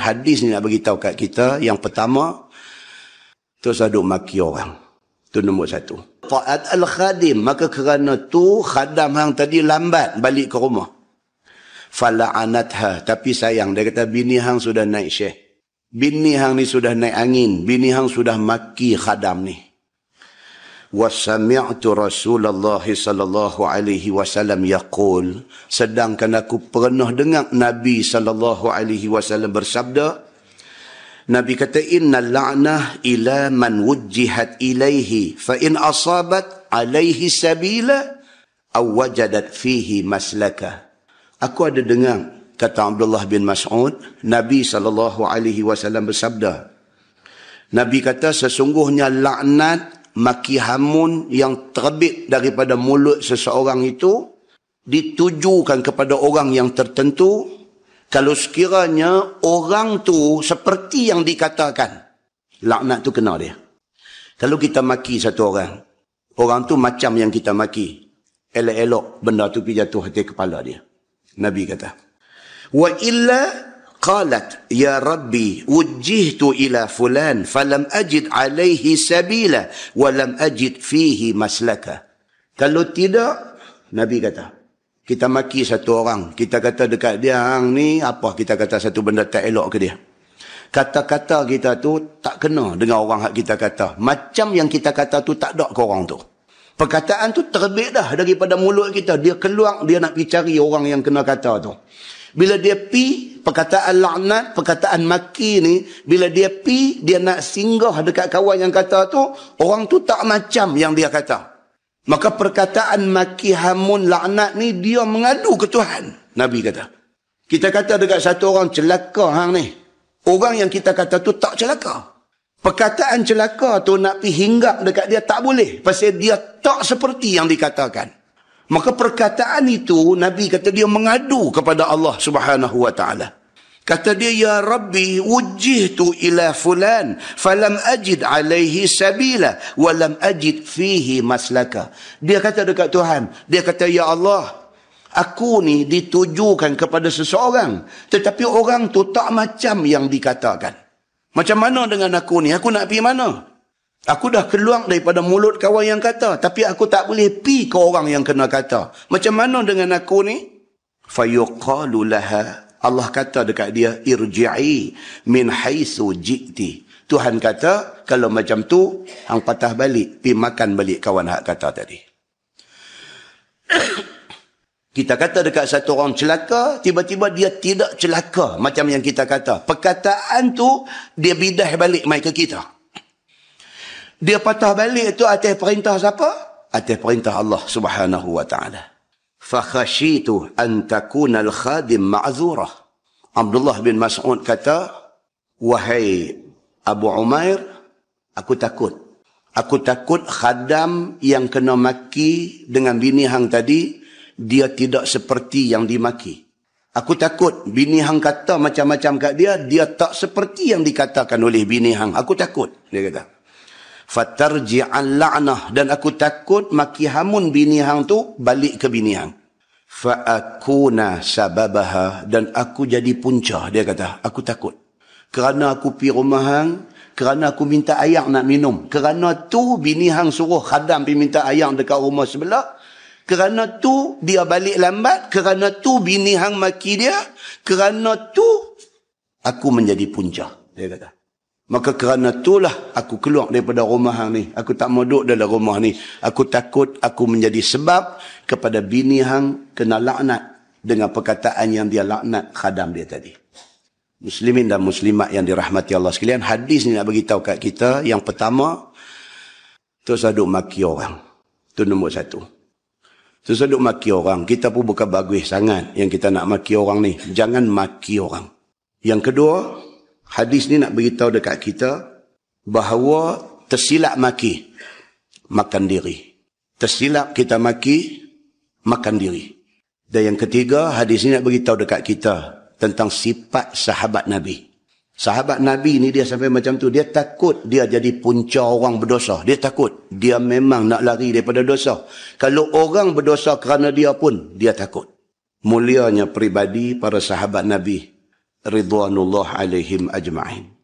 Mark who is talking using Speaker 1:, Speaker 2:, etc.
Speaker 1: Hadis ni nak beritahu kat kita, yang pertama, terus duk maki orang. Itu nombor satu. Ta'at al-khadim, maka kerana tu khadam hang tadi lambat balik ke rumah. Fala'anatha, tapi sayang, dia kata bini hang sudah naik syekh. Bini hang ni sudah naik angin, bini hang sudah maki khadam ni. Wasami'tu Rasulullah sallallahu alaihi wasallam yaqul, sedangkan aku pernah dengar Nabi sallallahu alaihi wasallam bersabda, Nabi kata, innal la'nah ila man wujjihat ilaihi fa in asabat alaihi sabila aw wajadat fihi maslaka. Aku ada dengar, kata Abdullah bin Mas'ud, Nabi sallallahu alaihi wasallam bersabda, Nabi kata, sesungguhnya laknat, maki hamun yang terbit daripada mulut seseorang itu ditujukan kepada orang yang tertentu kalau sekiranya orang tu seperti yang dikatakan. Laknat tu kena dia. Kalau kita maki satu orang, orang tu macam yang kita maki, elok-elok benda tu pergi jatuh hati kepala dia. Nabi kata, wa illa qalat ya rabbi wujjihtu ila fulan falam ajid alaihi sabila walam ajid fihi maslaka. Kalau tidak, Nabi kata, kita maki satu orang, kita kata dekat dia, hang ni apa, kita kata satu benda tak elok ke dia, kata-kata kita tu tak kena dengan orang hak kita kata, macam yang kita kata tu tak ada ke orang tu. Perkataan tu terbit dah daripada mulut kita, dia keluar, dia nak pergi cari orang yang kena kata tu. Bila dia pi, perkataan laknat, perkataan maki ni, bila dia pi, dia nak singgah dekat kawan yang kata tu, orang tu tak macam yang dia kata. Maka perkataan maki hamun laknat ni, dia mengadu ke Tuhan. Nabi kata, kita kata dekat satu orang, celaka hang ni. Orang yang kita kata tu tak celaka. Perkataan celaka tu nak pi hinggap dekat dia tak boleh. Pasal dia tak seperti yang dikatakan. Maka perkataan itu, Nabi kata dia mengadu kepada Allah subhanahu wa ta'ala. Kata dia, ya Rabbi wujjihtu ila fulan falam ajid alaihi sabila walam ajid fihi maslaka. Dia kata dekat Tuhan, dia kata, ya Allah, aku ni ditujukan kepada seseorang, tetapi orang tu tak macam yang dikatakan. Macam mana dengan aku ni? Aku nak pergi mana? Aku dah keluar daripada mulut kawan yang kata, tapi aku tak boleh pi ke orang yang kena kata. Macam mana dengan aku ni? Fayuqalu laha, Allah kata dekat dia, irji'i min haitsu ji'ti. Tuhan kata, kalau macam tu, hang patah balik, pi makan balik kawan hak kata tadi. Kita kata dekat satu orang celaka, tiba-tiba dia tidak celaka macam yang kita kata. Perkataan tu, dia bidah balik mai ke kita. Dia patah balik itu atas perintah siapa? Atas perintah Allah subhanahu wa ta'ala. Fakhashitu an takuna al-khadim ma'zurah. Abdullah bin Mas'ud kata, wahai Abu Umair, aku takut. Aku takut khadam yang kena maki dengan bini hang tadi, dia tidak seperti yang dimaki. Aku takut bini hang kata macam-macam kat dia, dia tak seperti yang dikatakan oleh bini hang. Aku takut, dia kata. Fatarji'an la'nah, dan aku takut maki hamun bini hang tu balik ke bini hang. Fa'akuna sababaha, dan aku jadi punca, dia kata. Aku takut. Kerana aku pi rumah hang, kerana aku minta air nak minum. Kerana tu bini hang suruh khadam pi minta air dekat rumah sebelah. Kerana tu dia balik lambat. Kerana tu bini hang maki dia. Kerana tu aku menjadi punca, dia kata. Maka kerana itulah aku keluar daripada rumah hang ni. Aku tak mau duduk dalam rumah ni. Aku takut aku menjadi sebab kepada bini hang kena laknat dengan perkataan yang dia laknat khadam dia tadi. Muslimin dan muslimat yang dirahmati Allah sekalian, hadis ni nak beritahu kat kita, yang pertama, terus duk maki orang. Itu nombor satu. Terus duk maki orang. Kita pun bukan bagus sangat yang kita nak maki orang ni. Jangan maki orang. Yang kedua, hadis ni nak beritahu dekat kita bahawa tersilap maki, makan diri. Tersilap kita maki, makan diri. Dan yang ketiga, hadis ni nak beritahu dekat kita tentang sifat sahabat Nabi. Sahabat Nabi ni dia sampai macam tu. Dia takut dia jadi punca orang berdosa. Dia takut. Dia memang nak lari daripada dosa. Kalau orang berdosa kerana dia pun, dia takut. Mulianya peribadi para sahabat Nabi. ridwanullah alaihim ajma'in.